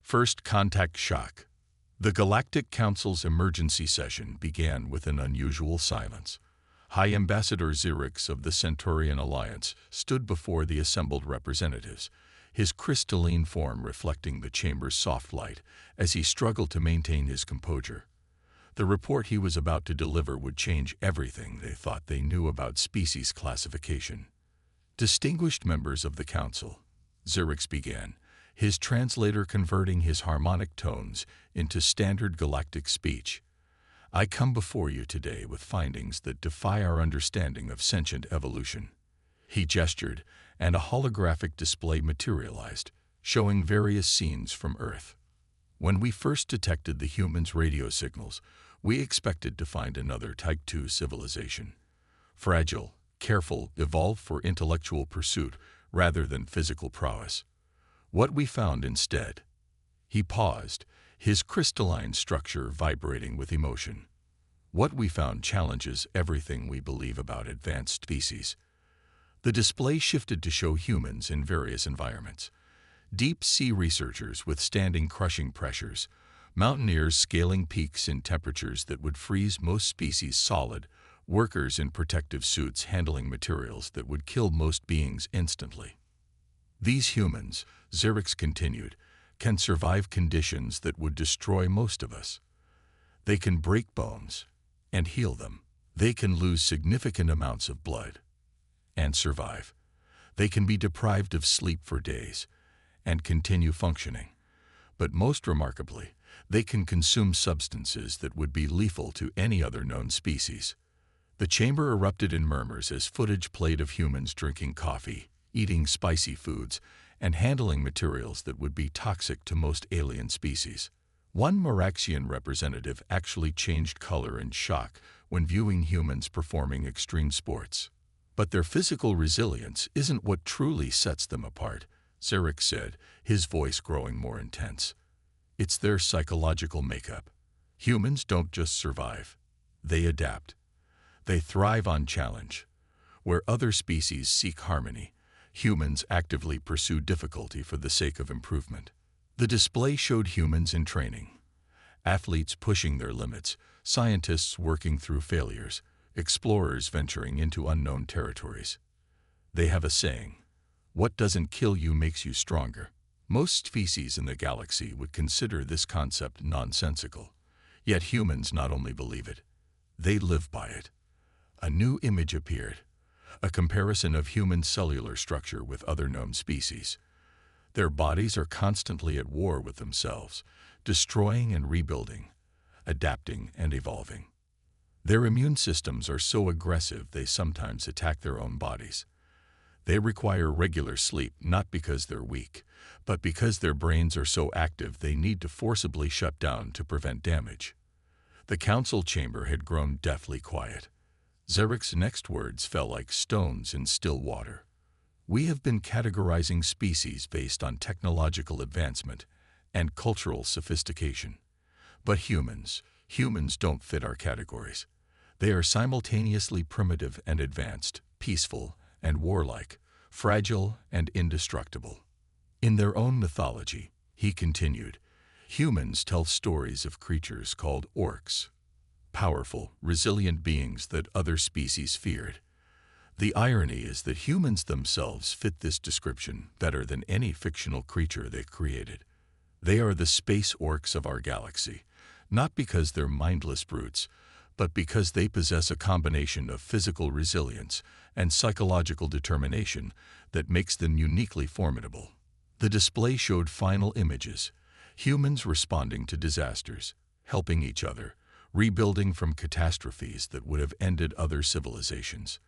First contact shock. The Galactic Council's emergency session began with an unusual silence. High Ambassador Xerix of the Centaurian Alliance stood before the assembled representatives, his crystalline form reflecting the chamber's soft light as he struggled to maintain his composure. The report he was about to deliver would change everything they thought they knew about species classification. Distinguished members of the Council, Xerix began, his translator converting his harmonic tones into standard galactic speech. I come before you today with findings that defy our understanding of sentient evolution. He gestured, and a holographic display materialized, showing various scenes from Earth. When we first detected the humans' radio signals, we expected to find another Type II civilization. Fragile, careful, evolved for intellectual pursuit rather than physical prowess. What we found instead. He paused, his crystalline structure vibrating with emotion. What we found challenges everything we believe about advanced species. The display shifted to show humans in various environments. Deep-sea researchers withstanding crushing pressures, mountaineers scaling peaks in temperatures that would freeze most species solid, workers in protective suits handling materials that would kill most beings instantly. These humans, Xerix continued, can survive conditions that would destroy most of us. They can break bones and heal them. They can lose significant amounts of blood and survive. They can be deprived of sleep for days and continue functioning. But most remarkably, they can consume substances that would be lethal to any other known species. The chamber erupted in murmurs as footage played of humans drinking coffee, eating spicy foods, and handling materials that would be toxic to most alien species. One Maraxian representative actually changed color in shock when viewing humans performing extreme sports. But their physical resilience isn't what truly sets them apart, Xerix said, his voice growing more intense. It's their psychological makeup. Humans don't just survive. They adapt. They thrive on challenge. Where other species seek harmony, humans actively pursue difficulty for the sake of improvement. The display showed humans in training. Athletes pushing their limits, scientists working through failures, explorers venturing into unknown territories. They have a saying, "What doesn't kill you makes you stronger." Most species in the galaxy would consider this concept nonsensical. Yet humans not only believe it, they live by it. A new image appeared, a comparison of human cellular structure with other known species. Their bodies are constantly at war with themselves, destroying and rebuilding, adapting and evolving. Their immune systems are so aggressive they sometimes attack their own bodies. They require regular sleep not because they're weak, but because their brains are so active they need to forcibly shut down to prevent damage. The council chamber had grown deathly quiet. Xerix's next words fell like stones in still water. We have been categorizing species based on technological advancement and cultural sophistication. But humans don't fit our categories. They are simultaneously primitive and advanced, peaceful and warlike, fragile and indestructible. In their own mythology, he continued, humans tell stories of creatures called Orcs. Powerful, resilient beings that other species feared. The irony is that humans themselves fit this description better than any fictional creature they've created. They are the space orcs of our galaxy, not because they're mindless brutes, but because they possess a combination of physical resilience and psychological determination that makes them uniquely formidable. The display showed final images, humans responding to disasters, helping each other, rebuilding from catastrophes that would have ended other civilizations.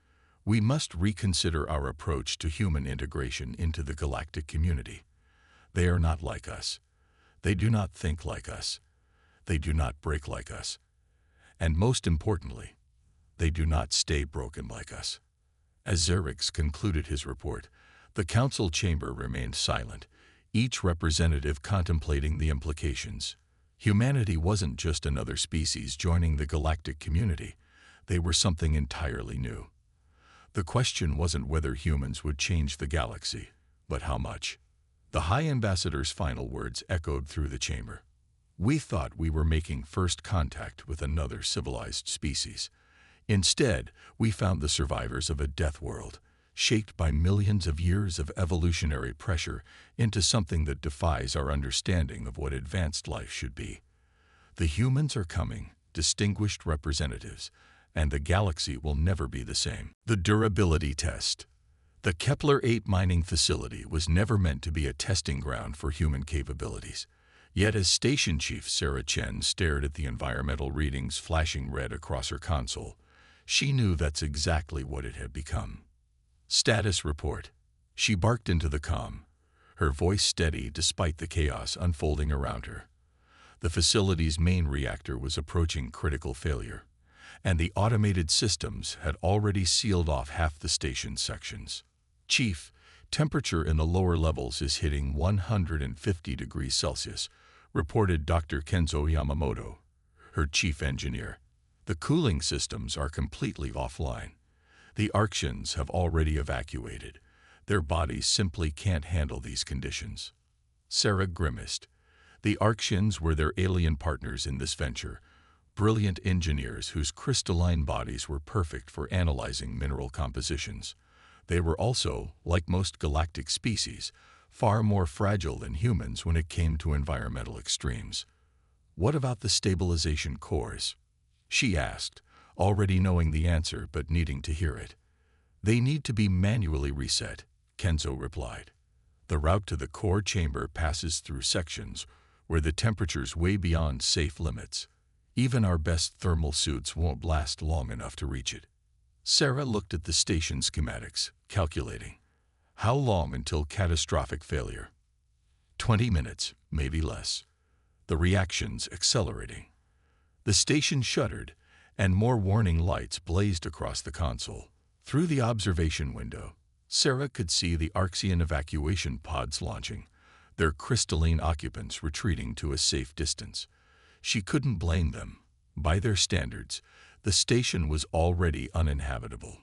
We must reconsider our approach to human integration into the galactic community. They are not like us. They do not think like us. They do not break like us. And most importantly, they do not stay broken like us. As Xerix concluded his report, the council chamber remained silent, each representative contemplating the implications. Humanity wasn't just another species joining the galactic community. They were something entirely new. The question wasn't whether humans would change the galaxy, but how much. The High Ambassador's final words echoed through the chamber. We thought we were making first contact with another civilized species. Instead, we found the survivors of a death world, shaped by millions of years of evolutionary pressure into something that defies our understanding of what advanced life should be. The humans are coming, distinguished representatives, and the galaxy will never be the same. The durability test. The Kepler-8 mining facility was never meant to be a testing ground for human capabilities. Yet as Station Chief Sarah Chen stared at the environmental readings flashing red across her console, she knew that's exactly what it had become. Status report. She barked into the comm, her voice steady despite the chaos unfolding around her. The facility's main reactor was approaching critical failure, and the automated systems had already sealed off half the station's sections. Chief, temperature in the lower levels is hitting 150 degrees Celsius, reported Dr. Kenzo Yamamoto, her chief engineer. The cooling systems are completely offline. The Arctians have already evacuated. Their bodies simply can't handle these conditions. Sarah grimaced. The Arctians were their alien partners in this venture, brilliant engineers whose crystalline bodies were perfect for analyzing mineral compositions. They were also, like most galactic species, far more fragile than humans when it came to environmental extremes. What about the stabilization cores? She asked, already knowing the answer but needing to hear it. They need to be manually reset, Kenzo replied. The route to the core chamber passes through sections where the temperature's way beyond safe limits. Even our best thermal suits won't last long enough to reach it. Sarah looked at the station schematics, calculating. How long until catastrophic failure? 20 minutes, maybe less. The reactions accelerating. The station shuddered, and more warning lights blazed across the console. Through the observation window, Sarah could see the Arxian evacuation pods launching, their crystalline occupants retreating to a safe distance. She couldn't blame them. By their standards, the station was already uninhabitable.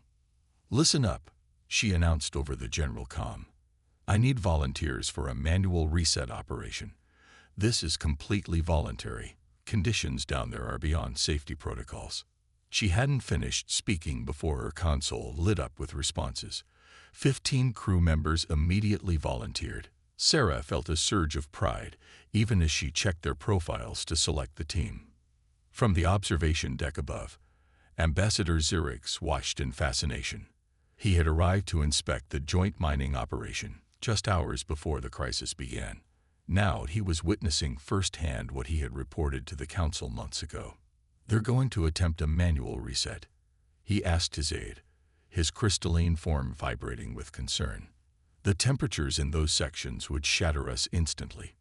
Listen up, she announced over the general comm. I need volunteers for a manual reset operation. This is completely voluntary. Conditions down there are beyond safety protocols. She hadn't finished speaking before her console lit up with responses. 15 crew members immediately volunteered. Sarah felt a surge of pride, even as she checked their profiles to select the team. From the observation deck above, Ambassador Zirix watched in fascination. He had arrived to inspect the joint mining operation just hours before the crisis began. Now he was witnessing firsthand what he had reported to the council months ago. They're going to attempt a manual reset, he asked his aide, his crystalline form vibrating with concern. The temperatures in those sections would shatter us instantly.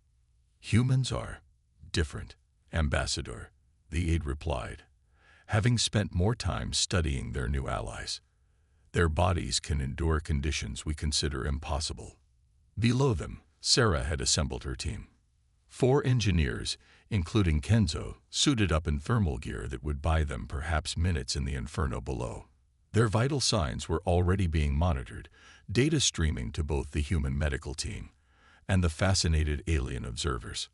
Humans are different, Ambassador, the aide replied, having spent more time studying their new allies. Their bodies can endure conditions we consider impossible. Below them, Sarah had assembled her team. 4 engineers, including Kenzo, suited up in thermal gear that would buy them perhaps minutes in the inferno below. Their vital signs were already being monitored, data streaming to both the human medical team and the fascinated alien observers.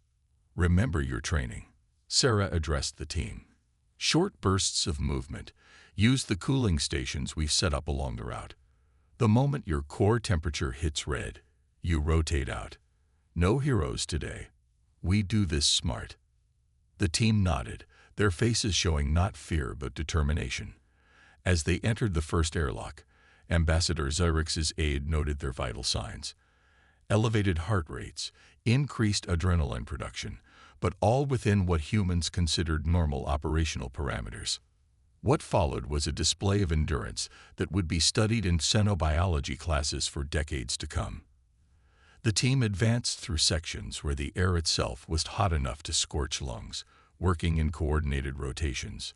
Remember your training, Sarah addressed the team. Short bursts of movement. Use the cooling stations we've set up along the route. The moment your core temperature hits red, you rotate out. No heroes today. We do this smart. The team nodded, their faces showing not fear but determination. As they entered the first airlock, Ambassador Zyrix's aide noted their vital signs. Elevated heart rates, increased adrenaline production, but all within what humans considered normal operational parameters. What followed was a display of endurance that would be studied in xenobiology classes for decades to come. The team advanced through sections where the air itself was hot enough to scorch lungs, working in coordinated rotations.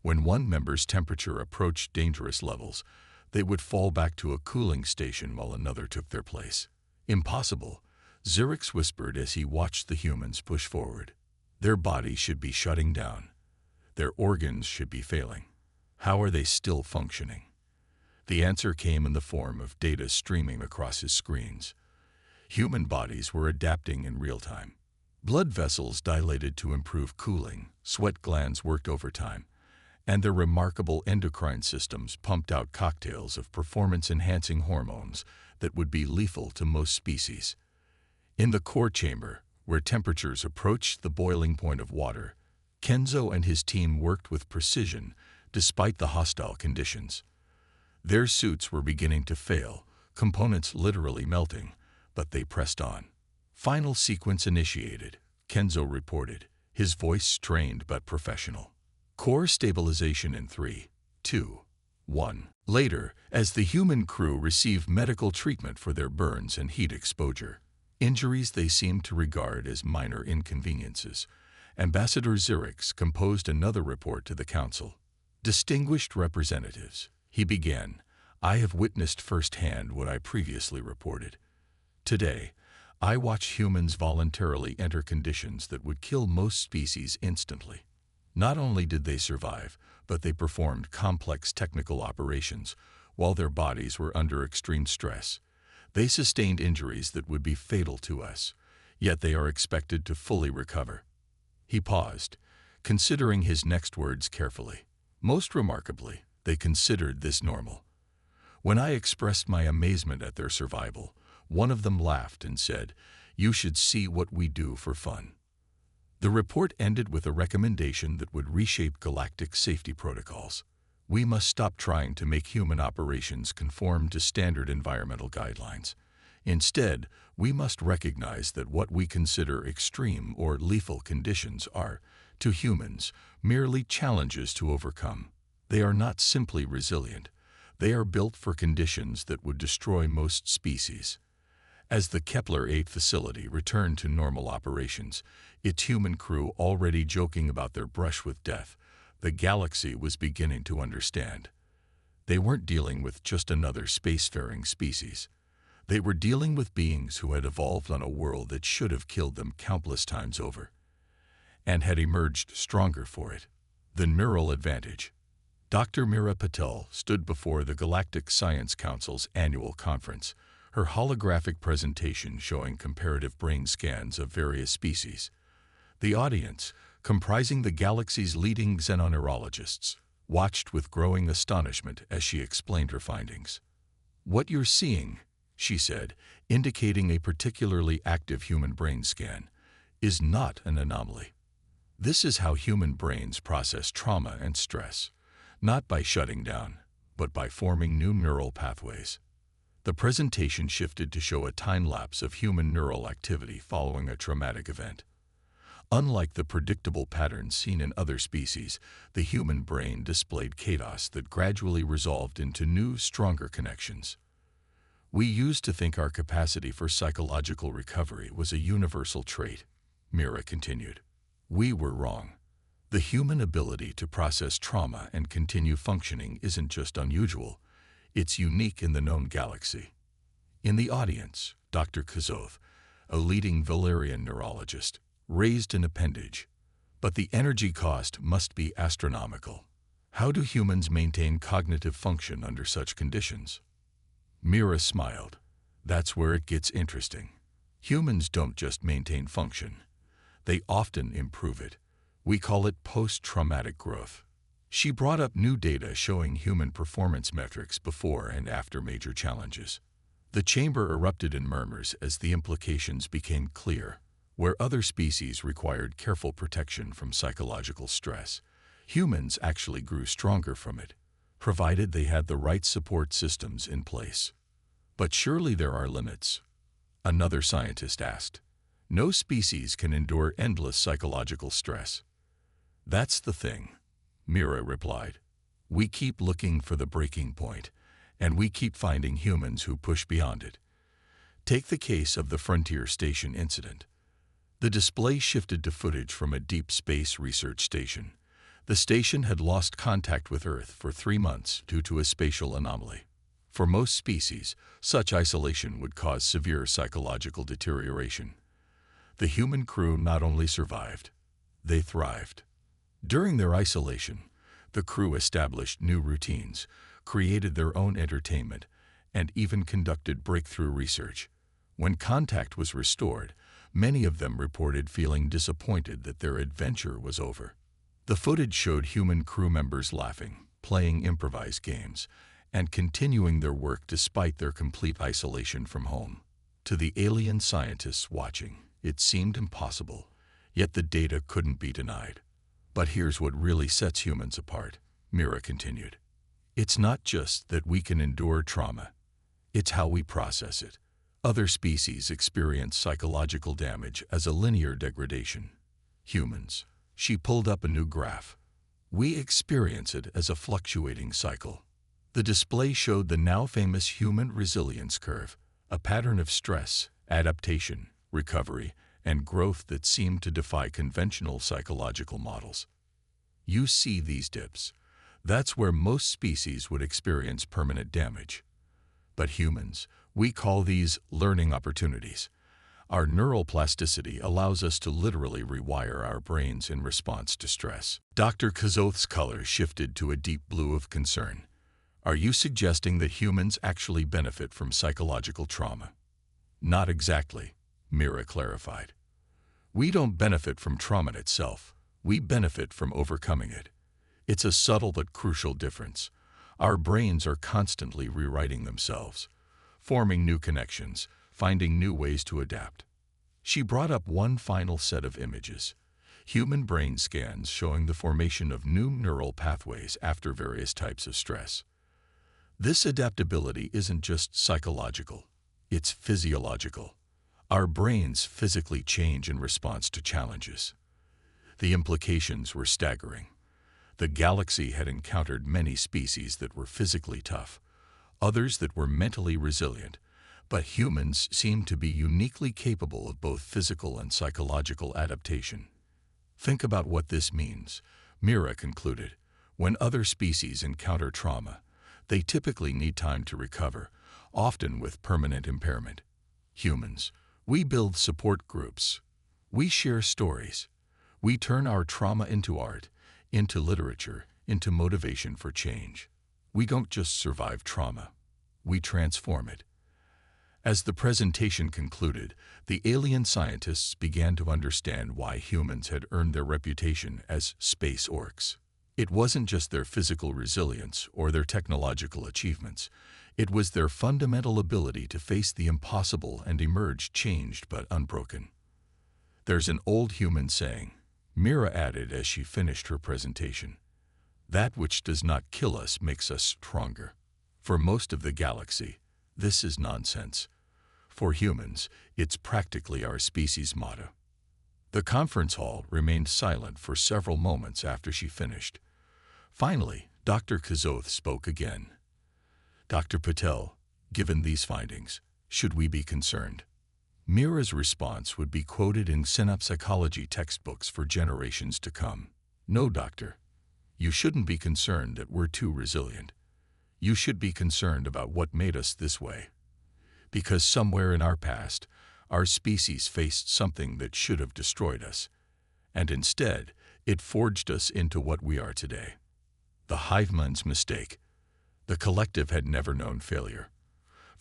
When one member's temperature approached dangerous levels, they would fall back to a cooling station while another took their place. Impossible, Zyrix whispered as he watched the humans push forward. Their bodies should be shutting down. Their organs should be failing. How are they still functioning? The answer came in the form of data streaming across his screens. Human bodies were adapting in real time. Blood vessels dilated to improve cooling, sweat glands worked overtime, and their remarkable endocrine systems pumped out cocktails of performance-enhancing hormones that would be lethal to most species. In the core chamber, where temperatures approached the boiling point of water, Kenzo and his team worked with precision despite the hostile conditions. Their suits were beginning to fail, components literally melting, but they pressed on. Final sequence initiated, Kenzo reported, his voice strained but professional. Core stabilization in 3, 2, 1. Later, as the human crew received medical treatment for their burns and heat exposure, injuries they seemed to regard as minor inconveniences, Ambassador Zirix composed another report to the Council. Distinguished representatives, he began, I have witnessed firsthand what I previously reported. Today, I watch humans voluntarily enter conditions that would kill most species instantly. Not only did they survive, but they performed complex technical operations while their bodies were under extreme stress. They sustained injuries that would be fatal to us, yet they are expected to fully recover. He paused, considering his next words carefully. Most remarkably, they considered this normal. When I expressed my amazement at their survival, one of them laughed and said, "You should see what we do for fun." The report ended with a recommendation that would reshape galactic safety protocols. We must stop trying to make human operations conform to standard environmental guidelines. Instead, we must recognize that what we consider extreme or lethal conditions are, to humans, merely challenges to overcome. They are not simply resilient. They are built for conditions that would destroy most species. As the Kepler-8 facility returned to normal operations, its human crew already joking about their brush with death, the galaxy was beginning to understand. They weren't dealing with just another spacefaring species. They were dealing with beings who had evolved on a world that should have killed them countless times over, and had emerged stronger for it. The neural advantage. Dr. Mira Patel stood before the Galactic Science Council's annual conference, her holographic presentation showing comparative brain scans of various species. The audience, comprising the galaxy's leading xenoneurologists, watched with growing astonishment as she explained her findings. "What you're seeing," she said, indicating a particularly active human brain scan, "is not an anomaly. This is how human brains process trauma and stress, not by shutting down, but by forming new neural pathways." The presentation shifted to show a time lapse of human neural activity following a traumatic event. Unlike the predictable patterns seen in other species, the human brain displayed chaos that gradually resolved into new, stronger connections. "We used to think our capacity for psychological recovery was a universal trait," Mira continued. "We were wrong. The human ability to process trauma and continue functioning isn't just unusual, it's unique in the known galaxy." In the audience, Dr. Kazoth, a leading Valerian neurologist, raised an appendage. "But the energy cost must be astronomical. How do humans maintain cognitive function under such conditions?" Mira smiled. "That's where it gets interesting. Humans don't just maintain function. They often improve it. We call it post-traumatic growth." She brought up new data showing human performance metrics before and after major challenges. The chamber erupted in murmurs as the implications became clear. Where other species required careful protection from psychological stress, humans actually grew stronger from it, provided they had the right support systems in place. "But surely there are limits?" another scientist asked. "No species can endure endless psychological stress." "That's the thing," Mira replied. "We keep looking for the breaking point, and we keep finding humans who push beyond it. Take the case of the Frontier Station incident. The display shifted to footage from a deep space research station. The station had lost contact with Earth for 3 months due to a spatial anomaly. For most species, such isolation would cause severe psychological deterioration. The human crew not only survived, they thrived. During their isolation, the crew established new routines, created their own entertainment, and even conducted breakthrough research. When contact was restored, many of them reported feeling disappointed that their adventure was over. The footage showed human crew members laughing, playing improvised games, and continuing their work despite their complete isolation from home. To the alien scientists watching, it seemed impossible, yet the data couldn't be denied. But here's what really sets humans apart, Mira continued. It's not just that we can endure trauma, it's how we process it. Other species experience psychological damage as a linear degradation. Humans, she pulled up a new graph. We experience it as a fluctuating cycle. The display showed the now famous human resilience curve, a pattern of stress, adaptation, recovery, and growth that seemed to defy conventional psychological models. You see these dips. That's where most species would experience permanent damage. But humans, we call these learning opportunities. Our neural plasticity allows us to literally rewire our brains in response to stress. Dr. Kazoth's color shifted to a deep blue of concern. Are you suggesting that humans actually benefit from psychological trauma? Not exactly, Mira clarified. We don't benefit from trauma itself. We benefit from overcoming it. It's a subtle but crucial difference. Our brains are constantly rewriting themselves, forming new connections, finding new ways to adapt. She brought up one final set of images, human brain scans showing the formation of new neural pathways after various types of stress. This adaptability isn't just psychological, it's physiological. Our brains physically change in response to challenges. The implications were staggering. The galaxy had encountered many species that were physically tough, others that were mentally resilient, but humans seemed to be uniquely capable of both physical and psychological adaptation. Think about what this means, Mira concluded. When other species encounter trauma, they typically need time to recover, often with permanent impairment. Humans, we build support groups. We share stories. We turn our trauma into art, into literature, into motivation for change. We don't just survive trauma, we transform it. As the presentation concluded, the alien scientists began to understand why humans had earned their reputation as space orcs. It wasn't just their physical resilience or their technological achievements. It was their fundamental ability to face the impossible and emerge changed but unbroken. There's an old human saying, Mira added as she finished her presentation, that which does not kill us makes us stronger. For most of the galaxy, this is nonsense. For humans, it's practically our species' motto. The conference hall remained silent for several moments after she finished. Finally, Dr. Kazoth spoke again. Dr. Patel, given these findings, should we be concerned? Mira's response would be quoted in synapsychology textbooks for generations to come. No, doctor. You shouldn't be concerned that we're too resilient. You should be concerned about what made us this way. Because somewhere in our past, our species faced something that should have destroyed us, and instead, it forged us into what we are today. The hive mind's mistake. The collective had never known failure.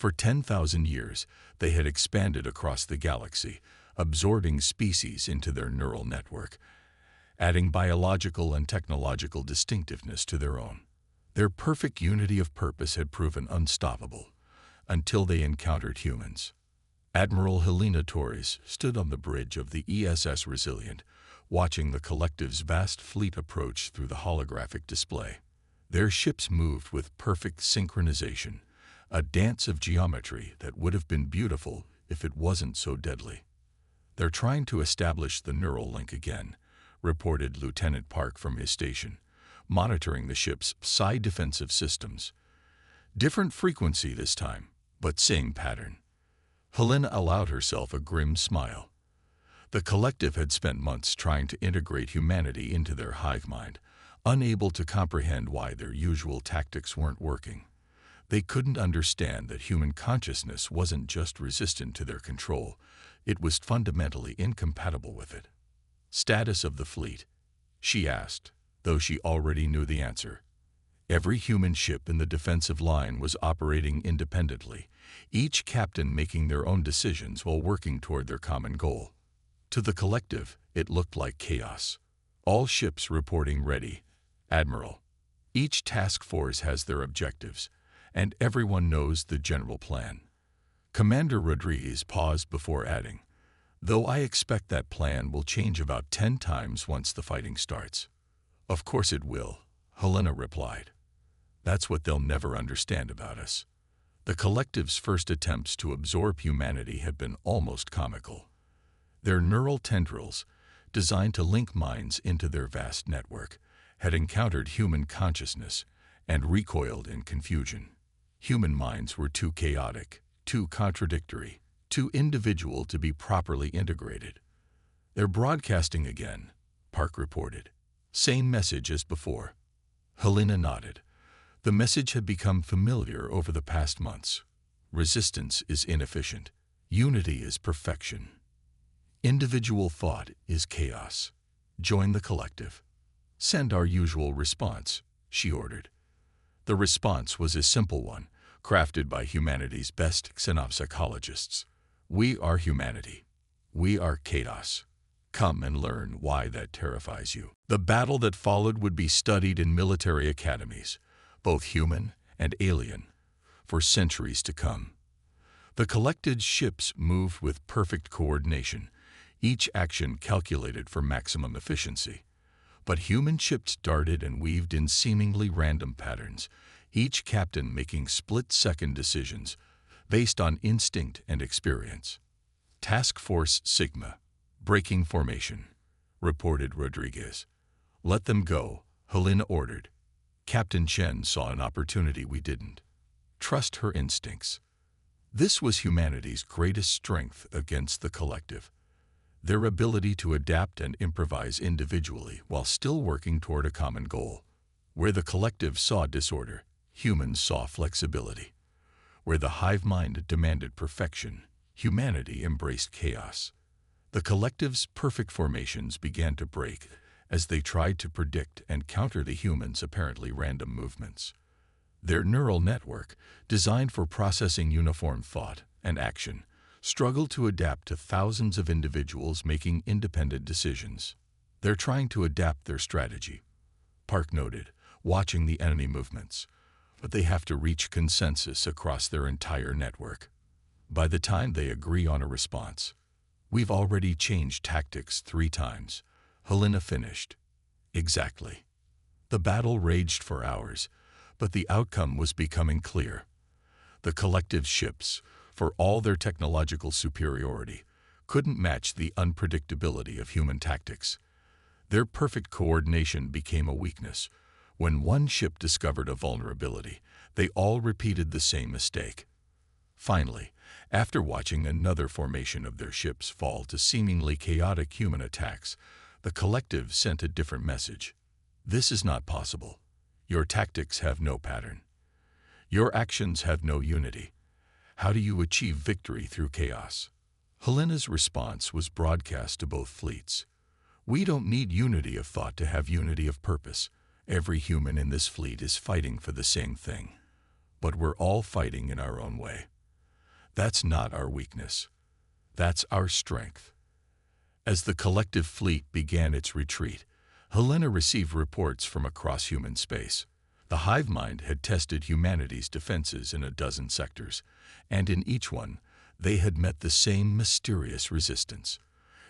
For 10,000 years, they had expanded across the galaxy, absorbing species into their neural network, adding biological and technological distinctiveness to their own. Their perfect unity of purpose had proven unstoppable, until they encountered humans. Admiral Helena Torres stood on the bridge of the ESS Resilient, watching the collective's vast fleet approach through the holographic display. Their ships moved with perfect synchronization, a dance of geometry that would have been beautiful if it wasn't so deadly. They're trying to establish the neural link again, reported Lieutenant Park from his station, monitoring the ship's psi defensive systems. Different frequency this time, but same pattern. Helena allowed herself a grim smile. The collective had spent months trying to integrate humanity into their hive mind, unable to comprehend why their usual tactics weren't working. They couldn't understand that human consciousness wasn't just resistant to their control, it was fundamentally incompatible with it. Status of the fleet? She asked, though she already knew the answer. Every human ship in the defensive line was operating independently, each captain making their own decisions while working toward their common goal. To the collective, it looked like chaos. All ships reporting ready. Admiral. Each task force has their objectives, and everyone knows the general plan. Commander Rodriguez paused before adding, "Though I expect that plan will change about 10 times once the fighting starts." "Of course it will," Helena replied. "That's what they'll never understand about us." The collective's first attempts to absorb humanity had been almost comical. Their neural tendrils, designed to link minds into their vast network, had encountered human consciousness and recoiled in confusion. Human minds were too chaotic, too contradictory, too individual to be properly integrated. "They're broadcasting again," Park reported. "Same message as before." Helena nodded. The message had become familiar over the past months. Resistance is inefficient. Unity is perfection. Individual thought is chaos. Join the collective. "Send our usual response," she ordered. The response was a simple one, crafted by humanity's best xenopsychologists. "We are humanity. We are chaos. Come and learn why that terrifies you." The battle that followed would be studied in military academies, both human and alien, for centuries to come. The collected ships moved with perfect coordination, each action calculated for maximum efficiency. But human ships darted and weaved in seemingly random patterns, each captain making split-second decisions based on instinct and experience. "Task Force Sigma, breaking formation," reported Rodriguez. "Let them go," Helena ordered. Captain Chen saw an opportunity we didn't. Trust her instincts. This was humanity's greatest strength against the collective. Their ability to adapt and improvise individually while still working toward a common goal. Where the collective saw disorder, humans saw flexibility. Where the hive mind demanded perfection, humanity embraced chaos. The collective's perfect formations began to break as they tried to predict and counter the humans' apparently random movements. Their neural network, designed for processing uniform thought and action, struggled to adapt to thousands of individuals making independent decisions. "They're trying to adapt their strategy," Park noted, watching the enemy movements. "But they have to reach consensus across their entire network. By the time they agree on a response, we've already changed tactics 3 times. Helena finished. Exactly. The battle raged for hours, but the outcome was becoming clear. The collective ships, for all their technological superiority, couldn't match the unpredictability of human tactics. Their perfect coordination became a weakness. When one ship discovered a vulnerability, they all repeated the same mistake. Finally, after watching another formation of their ships fall to seemingly chaotic human attacks, the collective sent a different message. "This is not possible. Your tactics have no pattern. Your actions have no unity. How do you achieve victory through chaos?" Helena's response was broadcast to both fleets. "We don't need unity of thought to have unity of purpose. Every human in this fleet is fighting for the same thing. But we're all fighting in our own way. That's not our weakness. That's our strength." As the collective fleet began its retreat, Helena received reports from across human space. The hive mind had tested humanity's defenses in a dozen sectors, and in each one, they had met the same mysterious resistance.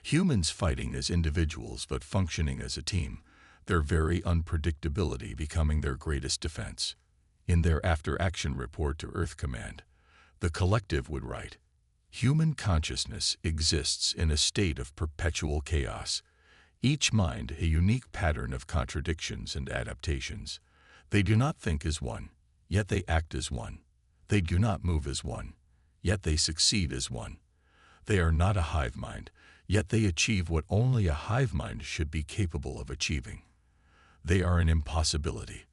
Humans fighting as individuals but functioning as a team, their very unpredictability becoming their greatest defense. In their after-action report to Earth Command, the collective would write, "Human consciousness exists in a state of perpetual chaos. Each mind a unique pattern of contradictions and adaptations. They do not think as one, yet they act as one. They do not move as one, yet they succeed as one. They are not a hive mind, yet they achieve what only a hive mind should be capable of achieving. They are an impossibility,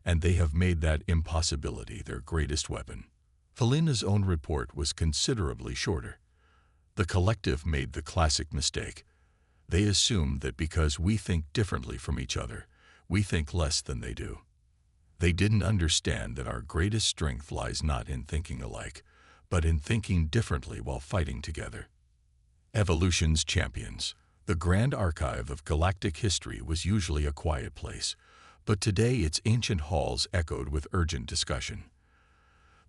and they have made that impossibility their greatest weapon." Helena's own report was considerably shorter. The collective made the classic mistake. They assume that because we think differently from each other, we think less than they do. They didn't understand that our greatest strength lies not in thinking alike, but in thinking differently while fighting together. Evolution's champions. The grand archive of galactic history was usually a quiet place, but today its ancient halls echoed with urgent discussion.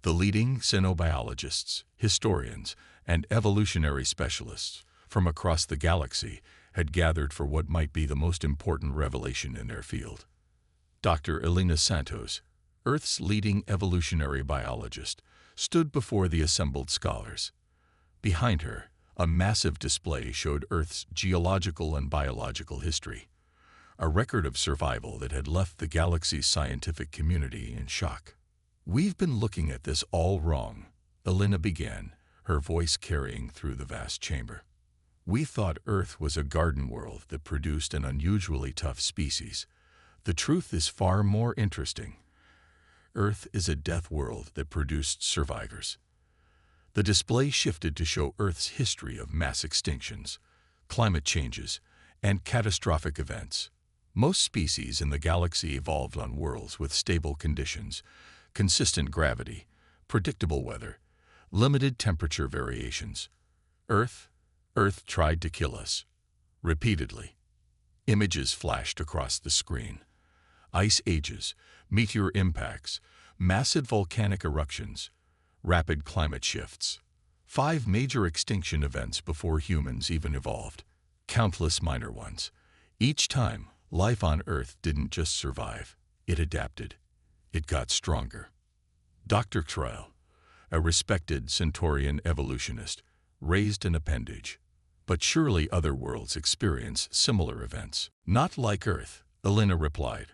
The leading xenobiologists, historians, and evolutionary specialists from across the galaxy had gathered for what might be the most important revelation in their field. Dr. Elena Santos, Earth's leading evolutionary biologist, stood before the assembled scholars. Behind her, a massive display showed Earth's geological and biological history, a record of survival that had left the galaxy's scientific community in shock. "We've been looking at this all wrong," Elena began, her voice carrying through the vast chamber. "We thought Earth was a garden world that produced an unusually tough species. The truth is far more interesting. Earth is a death world that produced survivors." The display shifted to show Earth's history of mass extinctions, climate changes, and catastrophic events. Most species in the galaxy evolved on worlds with stable conditions, consistent gravity, predictable weather, limited temperature variations. Earth tried to kill us. Repeatedly. Images flashed across the screen. Ice ages, meteor impacts, massive volcanic eruptions, rapid climate shifts. 5 major extinction events before humans even evolved. Countless minor ones. Each time, life on Earth didn't just survive, it adapted. It got stronger. Dr. Trell, a respected Centaurian evolutionist, raised an appendage. "But surely other worlds experience similar events." "Not like Earth," Elena replied.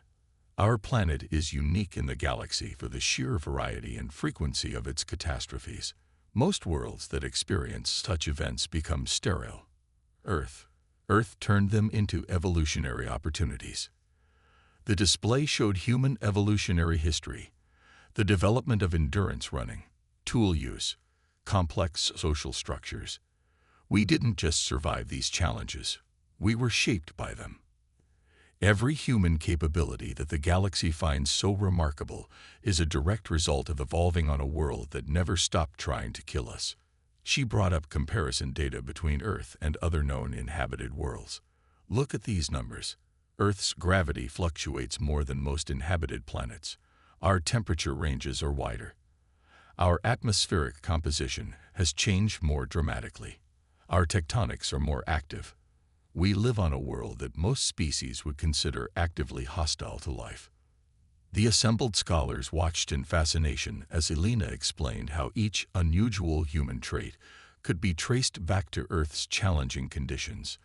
"Our planet is unique in the galaxy for the sheer variety and frequency of its catastrophes. Most worlds that experience such events become sterile. Earth turned them into evolutionary opportunities." The display showed human evolutionary history, the development of endurance running, tool use, complex social structures. We didn't just survive these challenges, we were shaped by them. Every human capability that the galaxy finds so remarkable is a direct result of evolving on a world that never stopped trying to kill us. She brought up comparison data between Earth and other known inhabited worlds. "Look at these numbers. Earth's gravity fluctuates more than most inhabited planets. Our temperature ranges are wider. Our atmospheric composition has changed more dramatically. Our tectonics are more active. We live on a world that most species would consider actively hostile to life." The assembled scholars watched in fascination as Elena explained how each unusual human trait could be traced back to Earth's challenging conditions.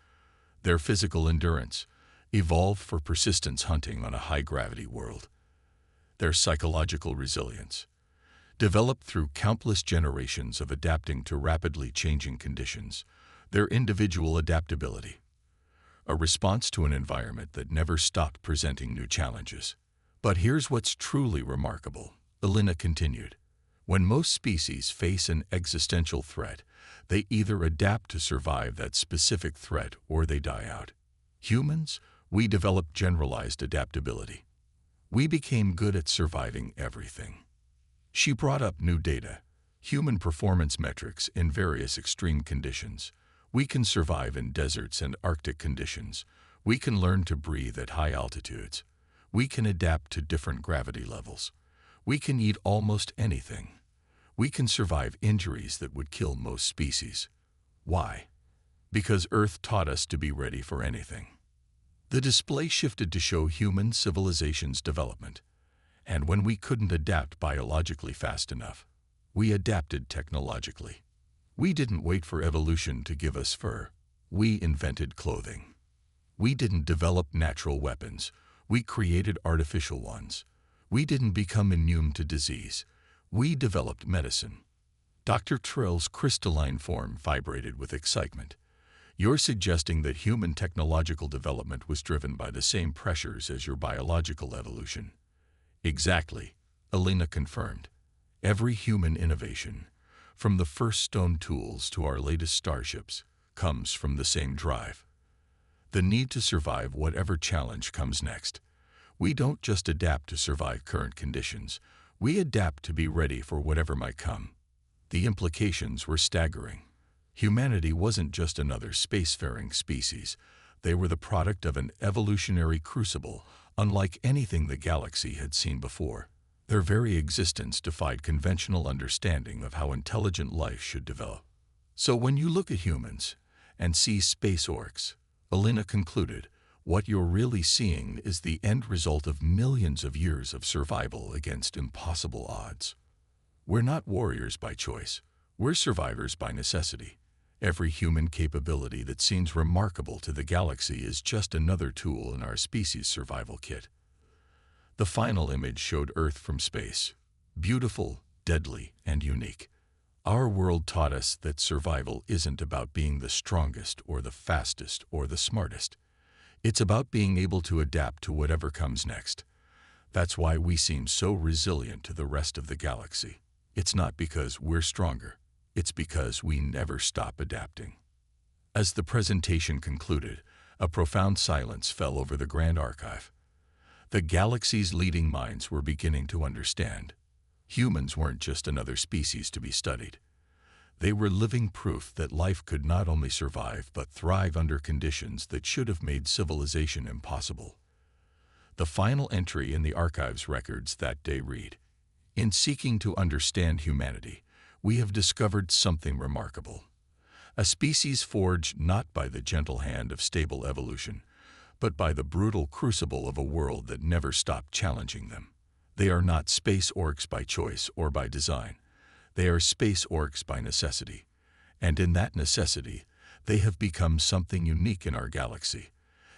Their physical endurance evolved for persistence hunting on a high-gravity world. Their psychological resilience developed through countless generations of adapting to rapidly changing conditions. Their individual adaptability, a response to an environment that never stopped presenting new challenges. "But here's what's truly remarkable," Elena continued. "When most species face an existential threat, they either adapt to survive that specific threat or they die out. Humans, we developed generalized adaptability. We became good at surviving everything." She brought up new data, human performance metrics in various extreme conditions. "We can survive in deserts and Arctic conditions. We can learn to breathe at high altitudes. We can adapt to different gravity levels. We can eat almost anything. We can survive injuries that would kill most species. Why? Because Earth taught us to be ready for anything." The display shifted to show human civilization's development. And when we couldn't adapt biologically fast enough, we adapted technologically. We didn't wait for evolution to give us fur. We invented clothing. We didn't develop natural weapons. We created artificial ones. We didn't become immune to disease. We developed medicine. Dr. Trill's crystalline form vibrated with excitement. "You're suggesting that human technological development was driven by the same pressures as your biological evolution." "Exactly," Elena confirmed. "Every human innovation, from the first stone tools to our latest starships, comes from the same drive. The need to survive whatever challenge comes next. We don't just adapt to survive current conditions. We adapt to be ready for whatever might come. The implications were staggering. Humanity wasn't just another spacefaring species. They were the product of an evolutionary crucible, unlike anything the galaxy had seen before. Their very existence defied conventional understanding of how intelligent life should develop. So when you look at humans and see space orcs, Alina concluded, what you're really seeing is the end result of millions of years of survival against impossible odds. We're not warriors by choice. We're survivors by necessity. Every human capability that seems remarkable to the galaxy is just another tool in our species' survival kit. The final image showed Earth from space. Beautiful, deadly, and unique. Our world taught us that survival isn't about being the strongest or the fastest or the smartest. It's about being able to adapt to whatever comes next. That's why we seem so resilient to the rest of the galaxy. It's not because we're stronger. It's because we never stop adapting. As the presentation concluded, a profound silence fell over the Grand Archive. The galaxy's leading minds were beginning to understand. Humans weren't just another species to be studied. They were living proof that life could not only survive but thrive under conditions that should have made civilization impossible. The final entry in the archive's records that day read, "In seeking to understand humanity, we have discovered something remarkable. A species forged not by the gentle hand of stable evolution, but by the brutal crucible of a world that never stopped challenging them. They are not space orcs by choice or by design. They are space orcs by necessity. And in that necessity, they have become something unique in our galaxy.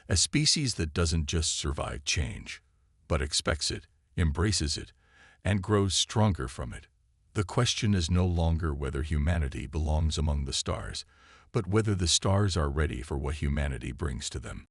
A species that doesn't just survive change, but expects it, embraces it, and grows stronger from it. The question is no longer whether humanity belongs among the stars, but whether the stars are ready for what humanity brings to them."